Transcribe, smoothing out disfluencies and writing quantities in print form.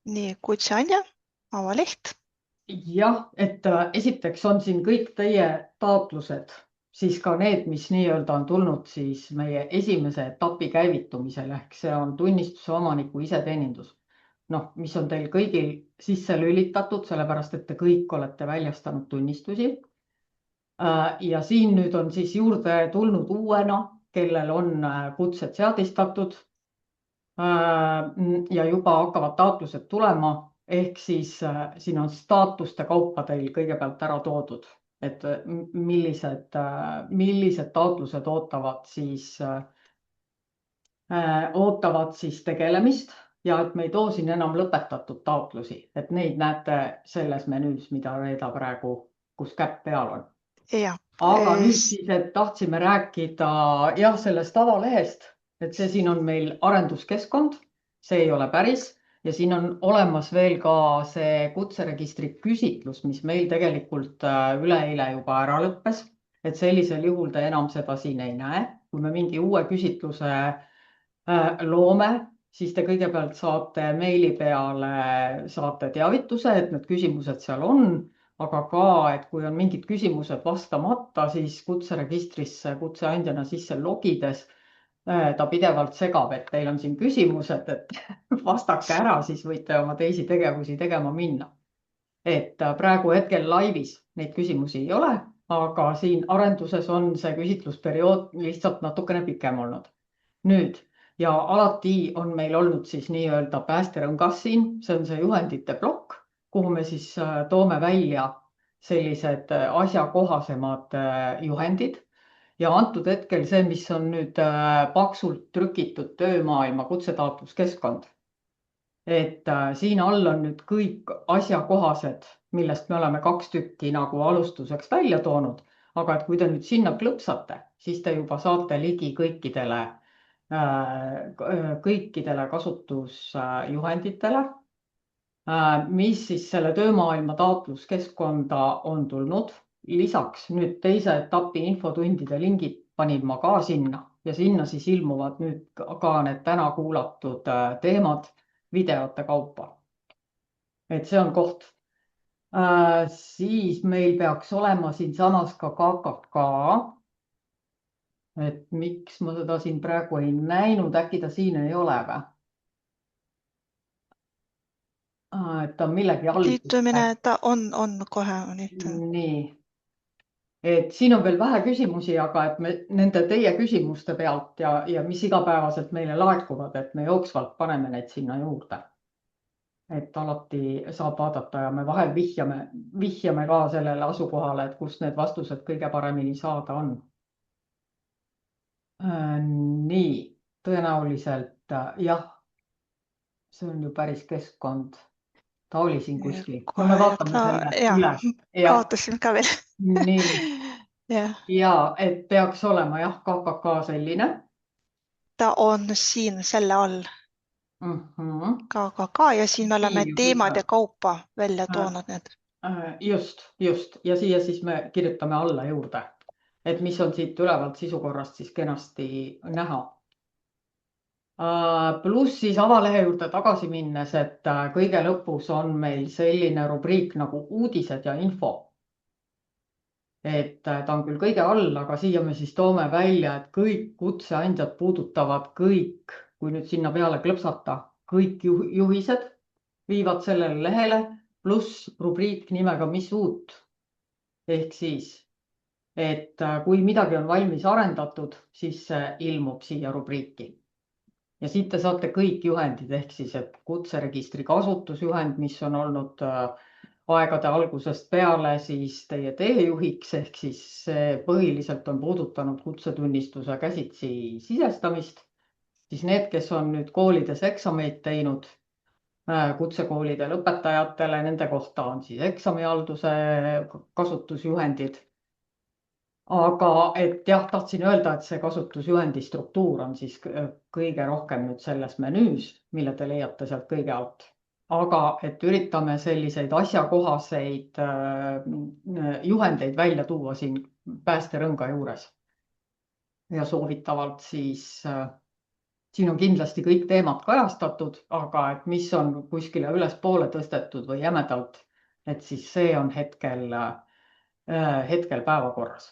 Nii, kutseandja, avaleht. Jah, et esiteks on siin kõik teie taotlused, siis ka need, mis nii-öelda on tulnud siis meie esimese etapi käivitumisel, ehk see on tunnistuse omaniku iseteenindus. Noh, mis on teil kõigil sisse lülitatud, sellepärast et te kõik olete väljastanud tunnistusi. Ja siin nüüd on siis juurde tulnud uuena, kellel on kutsed seadistatud ja juba hakkavad taotlused tulema, ehk siis siin on staatuste kaupa teil kõigepealt ära toodud, et millised taotlused ootavad siis tegelemist ja et me ei too siin enam lõpetatud taotlusi, et neid näete selles menüüs, mida Reeda praegu, kus käpp peal on. Ja, Aga nüüd siis, et tahtsime rääkida jah, sellest avalehest, et see siin on meil arenduskeskkond, see ei ole päris ja siin on olemas veel ka see kutseregistri küsitlus, mis meil tegelikult üleeile juba ära lõppes, et sellisel juhul te enam seda siin ei näe. Kui me mingi uue küsitluse loome, siis te kõigepealt saate meili peale saate teavituse, et need küsimused seal on, aga ka, et kui on mingid küsimused vastamata, siis kutseregistrisse kutseandjana sisse logides ta pidevalt segab, et teil on siin küsimused, et vastake ära, siis võite oma teisi tegevusi tegema minna. Et praegu hetkel laivis neid küsimusi ei ole, aga siin arenduses on see küsitlusperiood lihtsalt natukene pikem olnud. Nüüd ja alati on meil olnud siis nii-öelda päästerõngas siin, see on see juhendite plokk, kuhu me siis toome välja sellised asjakohasemad juhendid. Ja antud hetkel see, mis on nüüd paksult trükitud töömaailma kutsetaotluskeskkond. Et siin all on nüüd kõik asjakohased, millest me oleme 2 tükki nagu alustuseks välja toonud. Aga et kui te nüüd sinna klõpsate, siis te juba saate ligi kõikidele kasutusjuhenditele, mis siis selle töömaailma taotluskeskkonda on tulnud. Lisaks nüüd teise etapi infotundide lingid panin ma ka sinna ja sinna siis ilmuvad nüüd ka need täna kuulatud teemad videote kaupa. Et see on koht. Siis meil peaks olema siin samas ka KKK. Et miks ma seda siin praegu ei näinud, äkki ta siin ei ole või? Et ta on millegi all. liitumine, ta on kohe nüüd. Nii. Et siin on veel vähe küsimusi, aga et me nende teie küsimuste pealt ja mis igapäevaselt meile laekuvad, et me jooksvalt paneme neid sinna juurde. Et alati saab vaadata ja me vahel vihjame ka sellele asukohale, et kust need vastused kõige paremini saada on. Nii, tõenäoliselt jah, see on ju päris keskkond. Ta oli siin kuskil. No me vaatame selle üle. Kaotasin ka veel. Nii. Ja, et peaks olema jah, KKK selline. Ta on siin selle all. KKK ja siin me oleme teemade kaupa välja toonud need. Just. Ja siia siis me kirjutame alla juurde, et mis on siit ülevalt sisukorrast siis kenasti näha. Pluss siis avalehe juurde tagasi minnes, et kõige lõpus on meil selline rubriik nagu uudised ja info. Et ta on küll kõige all, aga siia me siis toome välja, et kõik kutseandjad puudutavad kõik, kui nüüd sinna peale klõpsata, kõik juhised viivad sellele lehele, pluss rubriik nimega mis uut. Ehk siis, et kui midagi on valmis arendatud, siis see ilmub siia rubriiki. Ja siit te saate kõik juhendid, ehk siis, et kutseregistri kasutusjuhend, mis on olnud aegade algusest peale siis teie teejuhiks, ehk siis see põhiliselt on puudutanud kutsetunnistuse käsitsi sisestamist, siis need, kes on nüüd koolides eksameid teinud, kutsekoolide lõpetajatele, nende kohta on siis eksamihalduse kasutusjuhendid. Aga et jah, tahtsin öelda, et see kasutusjuhendi struktuur on siis kõige rohkem nüüd selles menüüs, mille te leiate sealt kõige alt. Aga et üritame selliseid asjakohaseid juhendeid välja tuua siin päästerõnga juures. Ja soovitavalt siis siin on kindlasti kõik teemad kajastatud, aga et mis on kuskile ülespoole tõstetud või jämedalt, et siis see on hetkel päevakorras.